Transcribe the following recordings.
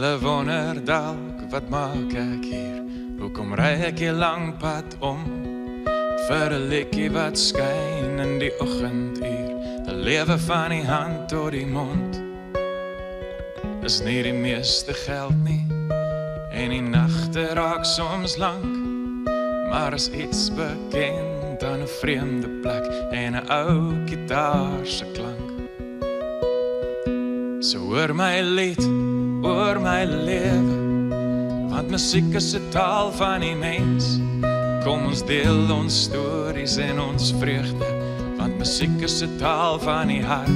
Julle wonder dalk, wat maak ek hier? Hoekom ry ek hier lang pad om? Vir 'n liedjie wat skyn in die oggenduur. 'n Lewe van die hand tot die mond. Is nie die meeste geld nie, en die nagte raak soms lank. Maar is iets bekend aan 'n vreemde plek en 'n ou gitaar se klank. So hoor my lied, oor my lewe, want musiek is 'n taal van die mens. Kom ons deel ons stories en ons vreugde, want musiek is 'n taal van die hart.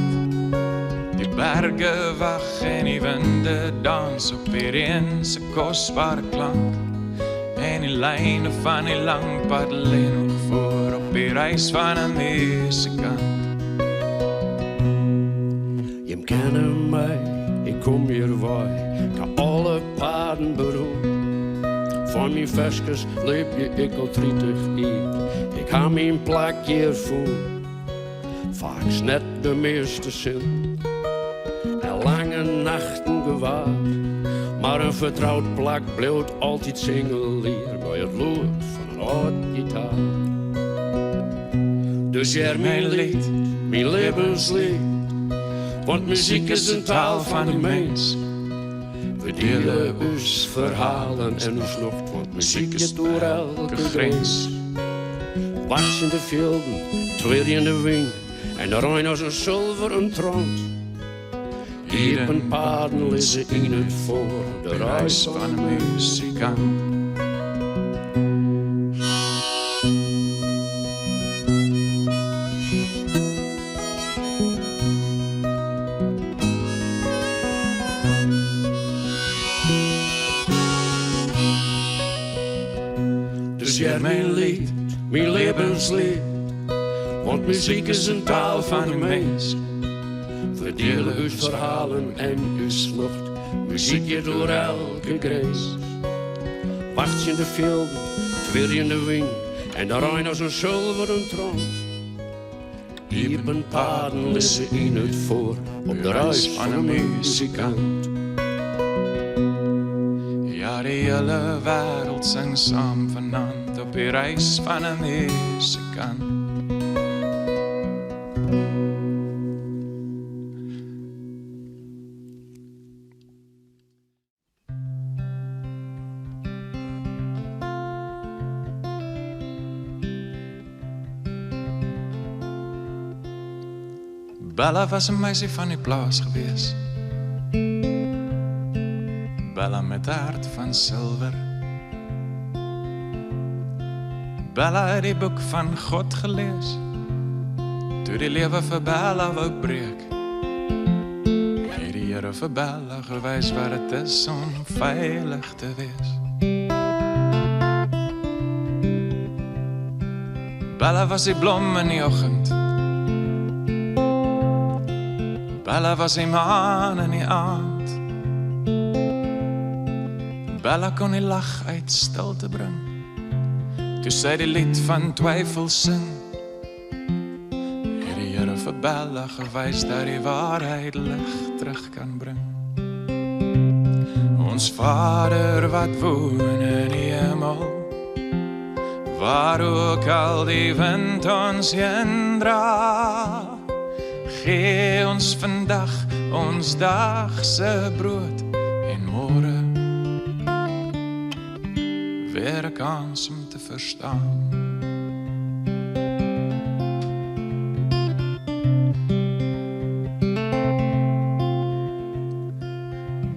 Die berge wag en die winde dans op hierdie se kosbare klank. En die lyne van die lang pad lê nog voor op die reis van 'n musikant. Je kennen mij, ik kom hier waai, kan alle paden beroepen. Van mijn versjes leep je ik al 30 jaar, ik ga mijn plek hier voelen. Vaak net de meeste zin, en lange nachten gewaard. Maar een vertrouwd plak blijft altijd singellier bij het lood van een oude gitaar. Dus ja, mijn lied, mijn levenslied, want muziek is een taal van de mens. We delen ons verhalen en ons nocht, want muziek is door elke grens. Wars in de velden, tweer in de wind, en de Rijn als een zilveren trant. Hier een paden liggen in het voor, de reis van een muzikant. Dus ja, mijn lied, mijn levenslied, want muziek is een taal van de mens. We delen uw verhalen en uw slocht, muziek je door elke grens. Wacht je in de velden, tweer in de wind, en de Rijn als een zilveren trant. Hier een paden liggen in het voor, op de reis van een muzikant. Ja, die hele wereld zingt saam vanavond op die reis van een muzikant. Bella was 'n meisie van die plaas gewees. Bella met hart van silwer. Bella het die boek van God gelees, toe die lewe vir Bella wou breek. Het die Here vir Bella gewys wat het is om veilig te wees. Bella was die blom in die oggend. Bella was die maan in die aand. Bella kon die lach uit stilte bring, toe sy die lied van twyfel sing. Het die Here vir Bella gewys dat die waarheid lig terug kan bring. Ons Vader wat woon in die hemel, waar ook al die wind ons heen dra, gee ons vandag ons dagse brood, en môre weer 'n kans om te verstaan.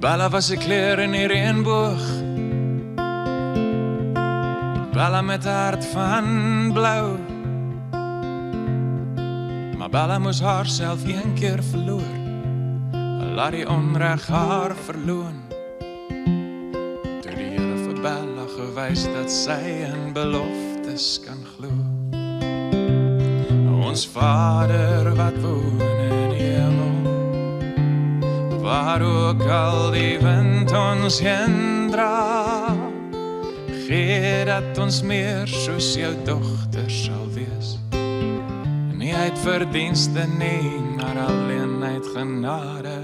Bella was 'n kleur in die reënboog, Bella met hart van blou. Maar Bella moes haarself een keer verloor, laat die onreg haar verloon. Toe die Here vir Bella gewys dat sy in beloftes kan glo. Ons Vader wat woon in die hemel, waar ook al die wind ons heen dra, gee dat ons meer soos jou dogter sal wees. Nie uit verdienste nie, maar alleen uit genade.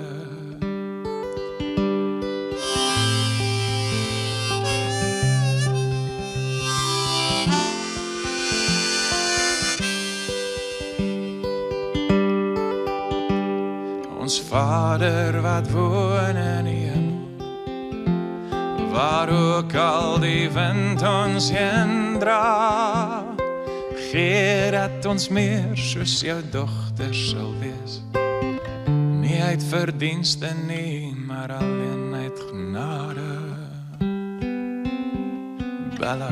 Vader wat woon in die hemel, waar ook al die wind ons heen dra, gee dat ons meer soos jou dogter sal wees, nie uit verdienste nie, maar alleen uit genade. Bella.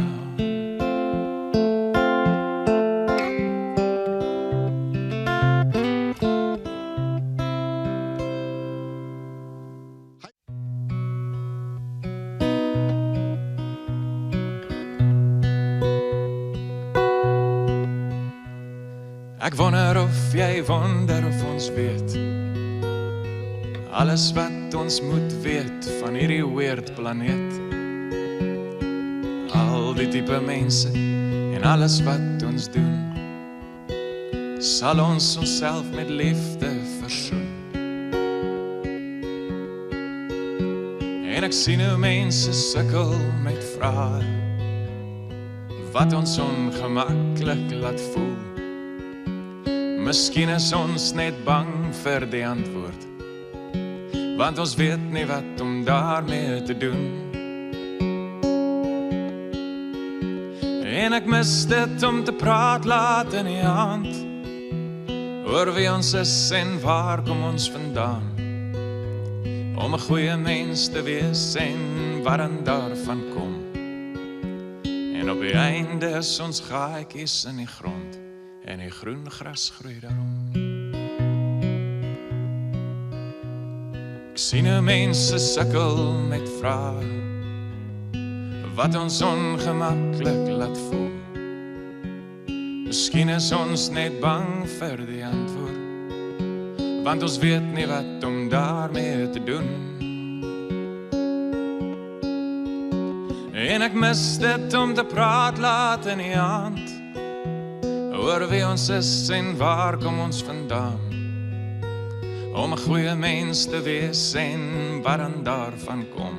Ek wonder of jy wonder of ons weet alles wat ons moet weet van hierdie weird planeet. Al die type mense en alles wat ons doen, sal ons onsself met liefde versoen. En ek sien hoe mense sukkel met vrae wat ons ongemaklik laat voel. Miskien is ons net bang vir die antwoord, want ons weet nie wat om daarmee te doen. En ek mis dit om te praat laat in die aand, oor wie ons is en waar kom ons vandaan, om 'n goeie mens te wees en wat dan daarvan kom. En op die einde is ons gaatjies in die grond, en die groen gras groei daarom. Ek sien hoe mense sukkel met vrae wat ons ongemaklik laat voel. Miskien is ons net bang vir die antwoord, want ons weet nie wat om daarmee te doen. En ek mis dit om te praat laat in die aand, oor wie ons is en waar kom ons vandaan, om 'n goeie mens te wees en wat dan daarvan kom.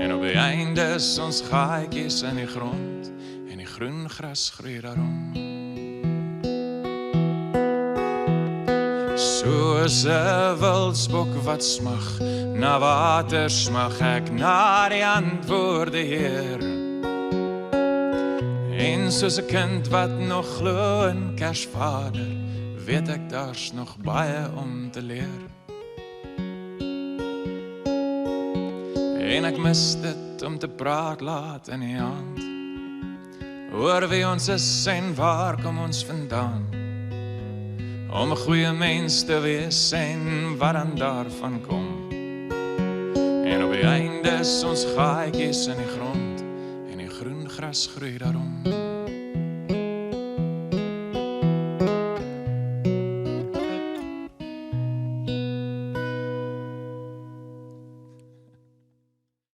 En op die einde is ons gaatjies in die grond, en die groen gras groei daarom. Soos 'n wildsbok wat smag na water, smag ek na die antwoorde, Heer. En soos 'n kind wat nog glo in Kersvader, weet ek daar's nog baie om te leer. En ek mis dit om te praat laat in die aand, oor wie ons is en waar kom ons vandaan, om 'n goeie mens te wees en wat dan daarvan kom. En op die einde is ons gaatjies in die grond, en die groen gras groei daarom.